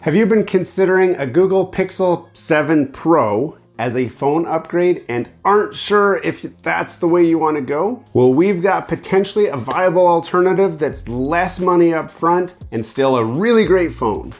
Have you been considering a Google Pixel 7 Pro as a phone upgrade and aren't sure if that's the way you want to go? Well, we've got potentially a viable alternative that's less money up front and still a really great phone.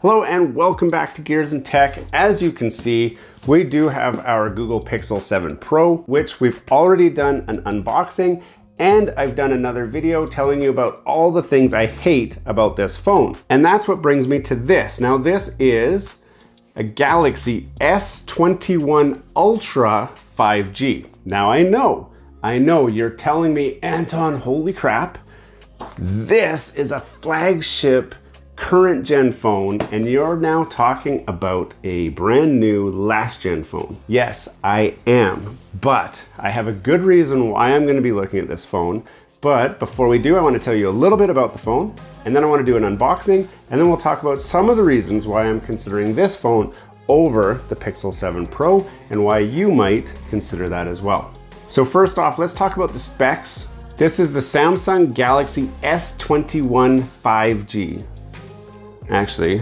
Hello and welcome back to Gears and Tech. As you can see, we do have our Google Pixel 7 Pro, which we've already done an unboxing, and I've done another video telling you about all the things I hate about this phone. And that's what brings me to this. Now this is a Galaxy S21 Ultra 5G. Now I know you're telling me, Anton, holy crap, this is a flagship current gen phone and you're now talking about a brand new last gen phone. Yes, I am, but I have a good reason why I'm going to be looking at this phone. But before we do, I want to tell you a little bit about the phone, and then I want to do an unboxing, and then we'll talk about some of the reasons why I'm considering this phone over the Pixel 7 Pro and why you might consider that as well. So first off, let's talk about the specs. This is the Samsung Galaxy S21 5G. Actually,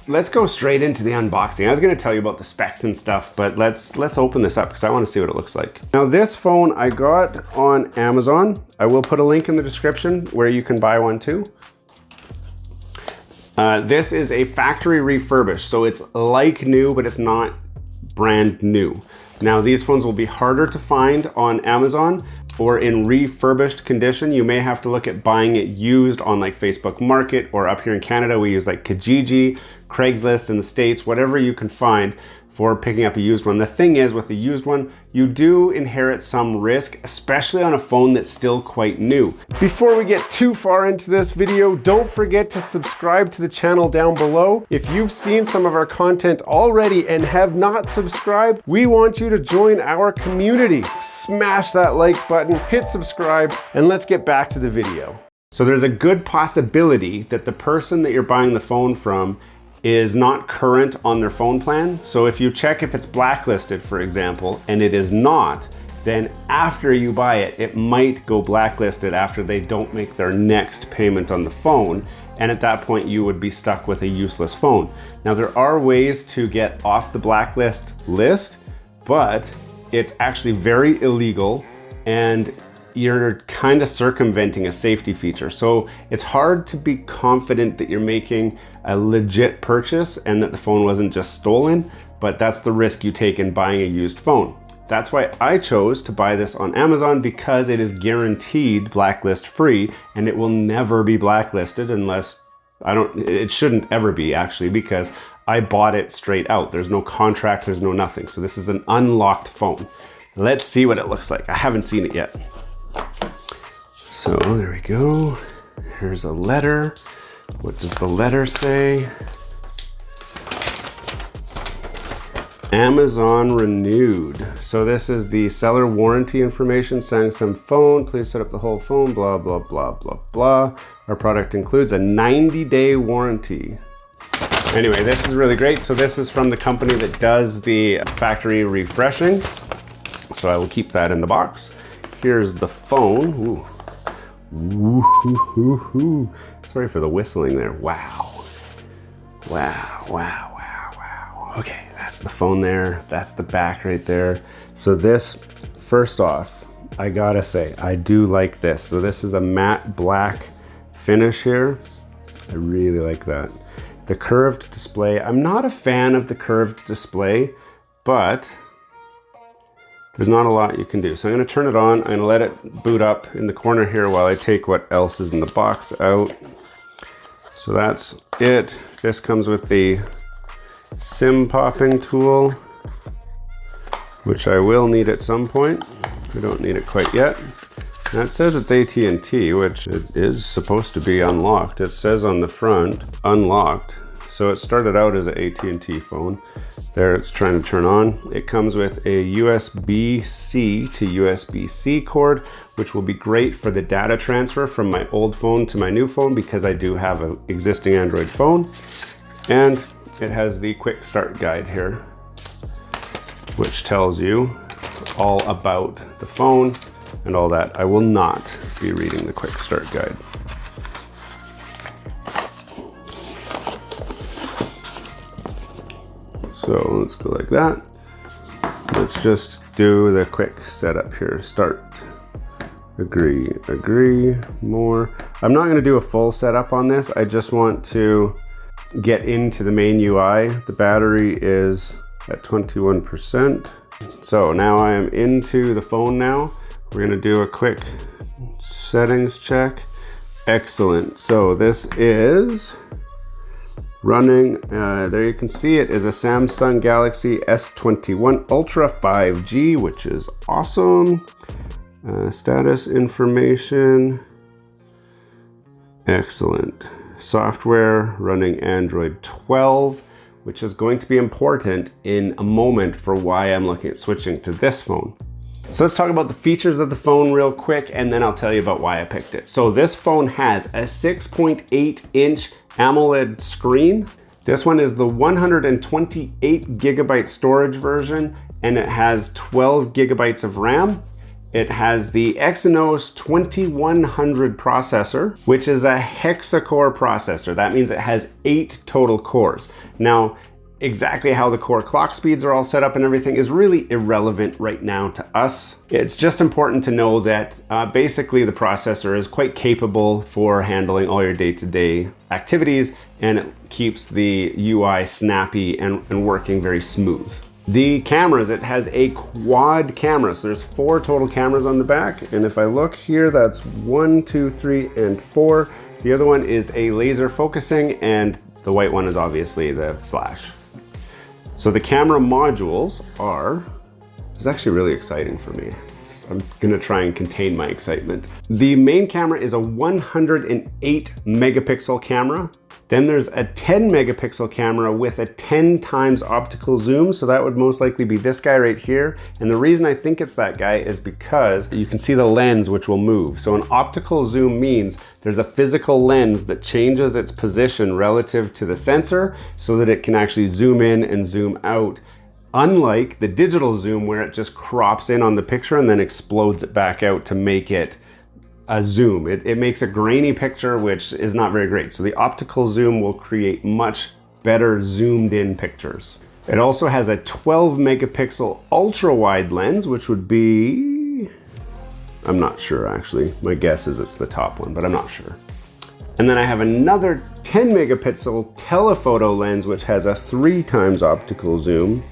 let's go straight into the unboxing. I was going to tell you about the specs and stuff, but let's open this up because I want to see what it looks like. Now this phone I got on Amazon. I will put a link in the description where you can buy one too. This is a factory refurbished, so it's like new, but it's not brand new. Now these phones will be harder to find on Amazon or in refurbished condition. You may have to look at buying it used on like Facebook Market, or up here in Canada, we use like Kijiji, Craigslist in the States, whatever you can find for picking up a used one. The thing is, with a used one, you do inherit some risk, especially on a phone that's still quite new. Before we get too far into this video, don't forget to subscribe to the channel down below. If you've seen some of our content already and have not subscribed, we want you to join our community. Smash that like button, hit subscribe, and let's get back to the video. So there's a good possibility that the person that you're buying the phone from is not current on their phone plan. So if you check if it's blacklisted, for example, and it is not, then after you buy it, it might go blacklisted after they don't make their next payment on the phone. And at that point, you would be stuck with a useless phone. Now, there are ways to get off the blacklist list, but it's actually very illegal and you're kind of circumventing a safety feature. So it's hard to be confident that you're making a legit purchase and that the phone wasn't just stolen, but that's the risk you take in buying a used phone. That's why I chose to buy this on Amazon, because it is guaranteed blacklist free and it will never be blacklisted unless, it shouldn't ever be actually, because I bought it straight out. There's no contract, there's no nothing. So this is an unlocked phone. Let's see what it looks like. I haven't seen it yet. So there we go. Here's a letter. What does the letter say? Amazon renewed. So this is the seller warranty information. Samsung phone, please set up the whole phone, blah, blah, blah, blah, blah. Our product includes a 90-day warranty. Anyway, this is really great. So this is from the company that does the factory refreshing. So I will keep that in the box. Here's the phone. Ooh. Ooh. Sorry for the whistling there. Wow. Wow, wow, wow, wow. Okay, that's the phone there. That's the back right there. So this, first off, I gotta say, I do like this. So this is a matte black finish here. I really like that. The curved display. I'm not a fan of the curved display, but there's not a lot you can do. So I'm gonna turn it on. I'm gonna let it boot up in the corner here while I take what else is in the box out. So that's it. This comes with the SIM popping tool, which I will need at some point. I don't need it quite yet. Now it says it's AT&T, which it is supposed to be unlocked. It says on the front, unlocked. So it started out as an AT&T phone. There it's trying to turn on. It comes with a USB-C to USB-C cord, which will be great for the data transfer from my old phone to my new phone, because I do have an existing Android phone. And it has the quick start guide here, which tells you all about the phone and all that. I will not be reading the quick start guide. So let's go like that. Let's just do the quick setup here. Start, agree, agree, more. I'm not gonna do a full setup on this. I just want to get into the main UI. The battery is at 21%. So now I am into the phone now. We're gonna do a quick settings check. Excellent. So this is running, there you can see it is a Samsung Galaxy S21 Ultra 5G, which is awesome. Status information. Excellent. Software running Android 12, which is going to be important in a moment for why I'm looking at switching to this phone. So let's talk about the features of the phone real quick, and then I'll tell you about why I picked it. So this phone has a 6.8-inch AMOLED screen. This one is the 128 gigabyte storage version, and it has 12 gigabytes of RAM. It has the Exynos 2100 processor, which is a hexa-core processor. That means it has 8 total cores. Now, exactly how the core clock speeds are all set up and everything is really irrelevant right now to us. It's just important to know that basically the processor is quite capable for handling all your day-to-day activities, and it keeps the UI snappy and working very smooth. The cameras, it has a quad camera. So there's 4 total cameras on the back. And if I look here, that's 1, 2, 3, and 4. The other one is a laser focusing, and the white one is obviously the flash. So the camera modules are, it's actually really exciting for me. I'm gonna try and contain my excitement. The main camera is a 108 megapixel camera. Then there's a 10 megapixel camera with a 10 times optical zoom. So that would most likely be this guy right here. And the reason I think it's that guy is because you can see the lens which will move. So an optical zoom means there's a physical lens that changes its position relative to the sensor so that it can actually zoom in and zoom out. Unlike the digital zoom where it just crops in on the picture and then explodes it back out to make it a zoom. It makes a grainy picture, which is not very great. So the optical zoom will create much better zoomed in pictures. It also has a 12 megapixel ultra wide lens, which would be, I'm not sure actually. My guess is it's the top one, but I'm not sure. And then I have another 10 megapixel telephoto lens, which has a 3 times optical zoom,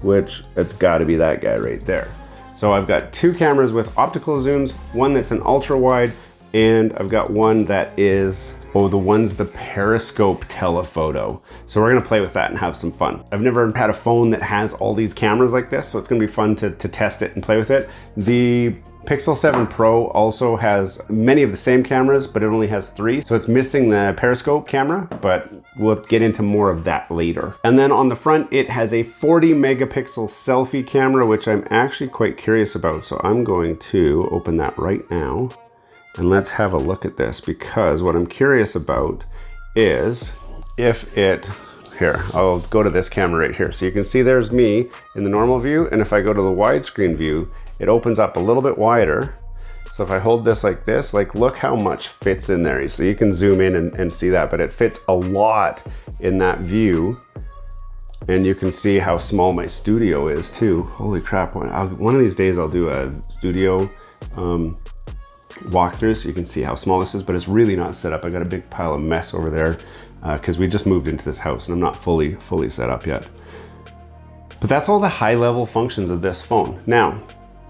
which it's gotta be that guy right there. So I've got 2 cameras with optical zooms, one that's an ultra wide, and I've got one that is, oh, the one's the periscope telephoto. So we're gonna play with that and have some fun. I've never had a phone that has all these cameras like this, so it's gonna be fun to test it and play with it. The Pixel 7 Pro also has many of the same cameras, but it only has 3. So it's missing the periscope camera, but we'll get into more of that later. And then on the front, it has a 40 megapixel selfie camera, which I'm actually quite curious about. So I'm going to open that right now and let's have a look at this, because what I'm curious about is if it, here, I'll go to this camera right here. So you can see there's me in the normal view. And if I go to the widescreen view, it opens up a little bit wider. So if I hold this like this, like look how much fits in there. So you can zoom in and see that, but it fits a lot in that view. And you can see how small my studio is too. Holy crap, one of these days I'll do a studio walkthrough so you can see how small this is, but it's really not set up. I got a big pile of mess over there because we just moved into this house and I'm not fully set up yet. But that's all the high level functions of this phone. Now,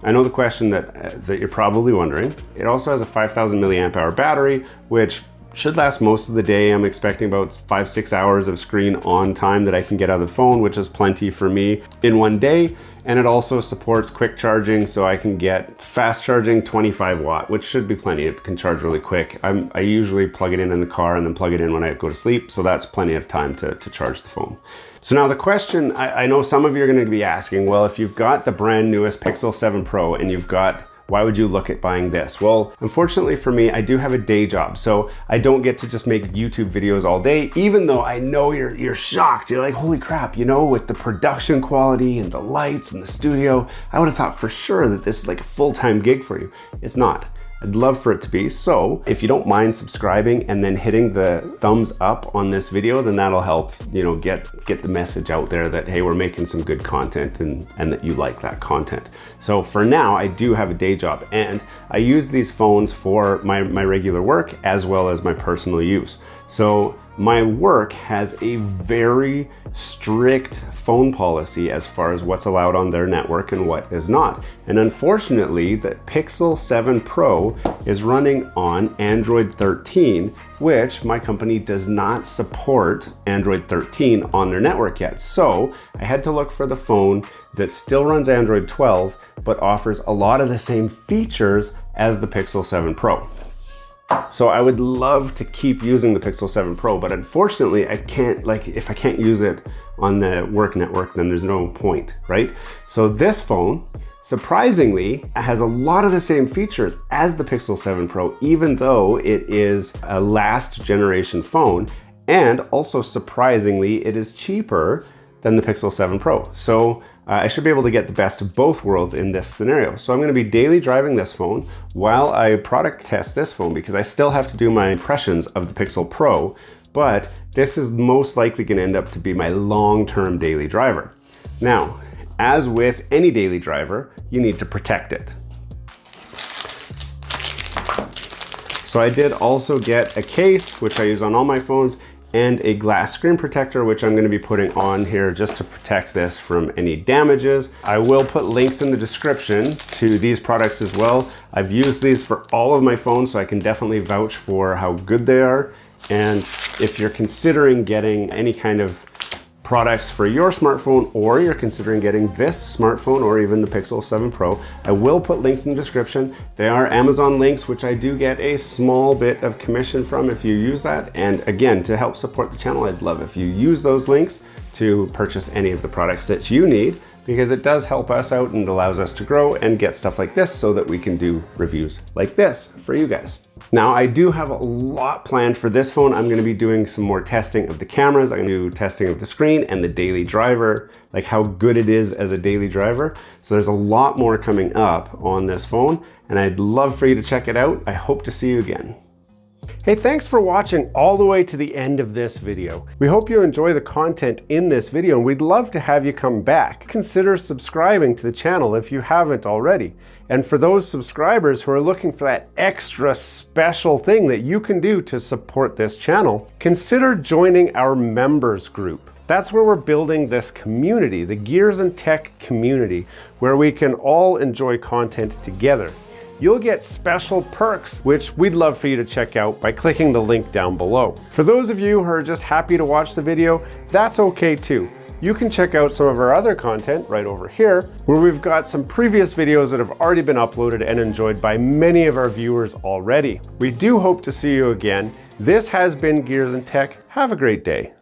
I know the question that you're probably wondering. It also has a 5,000 milliamp hour battery, which should last most of the day. I'm expecting about 5-6 hours of screen on time that I can get out of the phone, which is plenty for me in one day. And it also supports quick charging, so I can get fast charging 25 watt, which should be plenty. It can charge really quick. I usually plug it in the car and then plug it in when I go to sleep, so that's plenty of time to charge the phone. So now the question, I know some of you are going to be asking, well, if you've got the brand newest Pixel 7 Pro and you've got why would you look at buying this? Well, unfortunately for me, I do have a day job, so I don't get to just make YouTube videos all day, even though I know you're shocked. You're like, holy crap, you know, with the production quality and the lights and the studio, I would have thought for sure that this is like a full-time gig for you. It's not. I'd love for it to be. So if you don't mind subscribing and then hitting the thumbs up on this video, then that'll help, you know, get the message out there that, hey, we're making some good content and that you like that content. So for now, I do have a day job and I use these phones for my regular work as well as my personal use. So my work has a very strict phone policy as far as what's allowed on their network and what is not. And unfortunately, the Pixel 7 Pro is running on Android 13, which my company does not support Android 13 on their network yet. So I had to look for the phone that still runs Android 12, but offers a lot of the same features as the Pixel 7 Pro. So I would love to keep using the Pixel 7 Pro, but unfortunately I can't, like, if I can't use it on the work network, then there's no point, right? So this phone, surprisingly, has a lot of the same features as the Pixel 7 Pro, even though it is a last generation phone, and also surprisingly, it is cheaper than the Pixel 7 Pro. So I should be able to get the best of both worlds in this scenario. So I'm going to be daily driving this phone while I product test this phone, because I still have to do my impressions of the Pixel Pro, but this is most likely going to end up to be my long-term daily driver. Now, as with any daily driver, you need to protect it. So I did also get a case, which I use on all my phones, and a glass screen protector, which I'm going to be putting on here just to protect this from any damages. I will put links in the description to these products as well. I've used these for all of my phones, so I can definitely vouch for how good they are. And if you're considering getting any kind of products for your smartphone, or you're considering getting this smartphone or even the Pixel 7 Pro, I will put links in the description. They are Amazon links, which I do get a small bit of commission from if you use that. And again, to help support the channel, I'd love if you use those links to purchase any of the products that you need, because it does help us out and allows us to grow and get stuff like this so that we can do reviews like this for you guys. Now, I do have a lot planned for this phone. I'm going to be doing some more testing of the cameras. I'm going to do testing of the screen and the daily driver, like how good it is as a daily driver. So there's a lot more coming up on this phone, and I'd love for you to check it out. I hope to see you again. Hey, thanks for watching all the way to the end of this video. We hope you enjoy the content in this video, and we'd love to have you come back. Consider subscribing to the channel if you haven't already. And for those subscribers who are looking for that extra special thing that you can do to support this channel, consider joining our members group. That's where we're building this community, the Gears and Tech community, where we can all enjoy content together. You'll get special perks, which we'd love for you to check out by clicking the link down below. For those of you who are just happy to watch the video, that's okay too. You can check out some of our other content right over here, where we've got some previous videos that have already been uploaded and enjoyed by many of our viewers already. We do hope to see you again. This has been Gears and Tech. Have a great day.